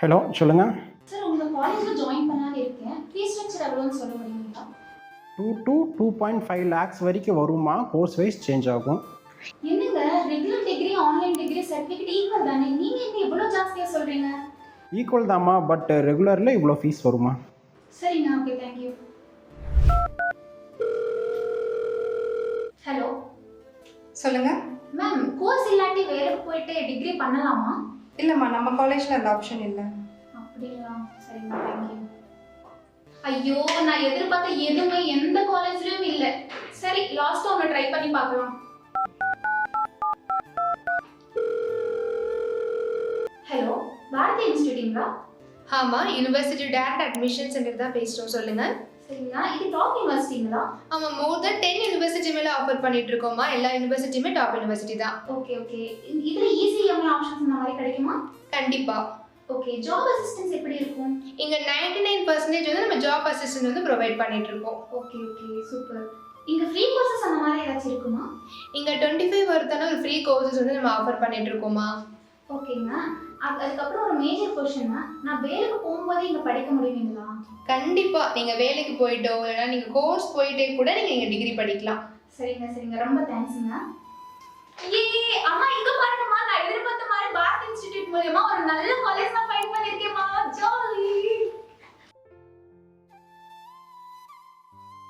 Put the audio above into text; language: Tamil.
ஹலோ சொல்லுங்கள். சார் உங்கள் காலேஜில் ஜாயின் பண்ணலான்னு இருக்கேன். ஃபீஸ் ஸ்ட்ரக்சர் எவ்வளோன்னு சொல்ல முடியுங்களா? 2 to 2.5 lakhs வரைக்கும் வருமா. கோர்ஸ் வைஸ் சேஞ்ச் ஆகும். என்னங்க regular degree online degree certificate equal தானே, நீங்கள் என்ன இவ்வளோ ஜாஸ்தியாக சொல்கிறீங்க? ஈக்குவல் தாம்மா, பட் ரெகுலரில் இவ்வளோ ஃபீஸ் வருமா? சரிங்க, ஓகே, தேங்க்யூ. ஹலோ சொல்லுங்க. மேம், கோர்ஸ் இல்லாட்டி வேறு போயிட்டு டிகிரி பண்ணலாமா? இல்லைம்மா, நம்ம காலேஜில் அந்த ஆப்ஷன் இல்லை. அப்படிங்களா? சரிங்க, தேங்க்யூ. ஐயோ, நான் எதிர்பார்த்த எதுவுமே எந்த காலேஜ்லயும் இல்லை. சரி, லாஸ்ட்டாக ஒன்று ட்ரை பண்ணி பார்க்கலாம். ஹலோ, பாரதி இன்ஸ்டிடியூட்டுங்களா? ஆமாம், யூனிவர்சிட்டி டேரக்ட் அட்மிஷன் சென்டர் தான் பேசுகிறோம். சொல்லுங்கள். சரிங்களா, இது டாப் யூனிவர்சிட்டிங்களா? ஆமாம், மோர் தென் 10 யூனிவர்சிட்டி மேலே ஆஃபர் பண்ணிட்டு இருக்கோமா. எல்லா யூனிவர்சிட்டியுமே டாப் யூனிவர்சிட்டி தான். Okay okay. இதில் இசிஎம்ஐ ஆப்ஷன்ஸ் இந்த மாதிரி கிடைக்குமா? கண்டிப்பாக. ஓகே, ஜாப் அசிஸ்டன்ஸ் எப்படி இருக்கும்? இங்கே 99% வந்து நம்ம ஜாப் அசிஸ்டன்ட் வந்து ப்ரொவைட் பண்ணிட்டு இருக்கோம். Okay okay, super. இங்கே ஃப்ரீ கோர்சஸ் அந்த மாதிரி ஏதாச்சும் இருக்குமா? இங்கே 25 வருத்தான ஒரு ஃப்ரீ கோர்சஸ் வந்து நம்ம ஆஃபர் பண்ணிட்டு இருக்கோமா. ஓகேங்க. அதுக்கப்புறம் ஒரு மேஜர் கொஷன்னா, நான் வேலைக்கு போகும்போது இங்கே படிக்க முடியுங்களா? கண்டிப்பாக. நீங்கள் வேலைக்கு போயிட்டோ இல்லைனா நீங்கள் கோர்ஸ் போயிட்டே கூட நீங்கள் இங்கே டிகிரி படிக்கலாம். சரிங்க சரிங்க, ரொம்ப தேங்க்ஸுங்க. ஏ அம்மா, இங்க பாருங்கம்மா, நான் எதிர்பார்த்த மாதிரி பாரத் இன்ஸ்டிடியூட் மூலமா ஒரு நல்ல காலேஜ் நான் ஃபைண்ட் பண்ணிருக்கேன்மா. ஜாலி.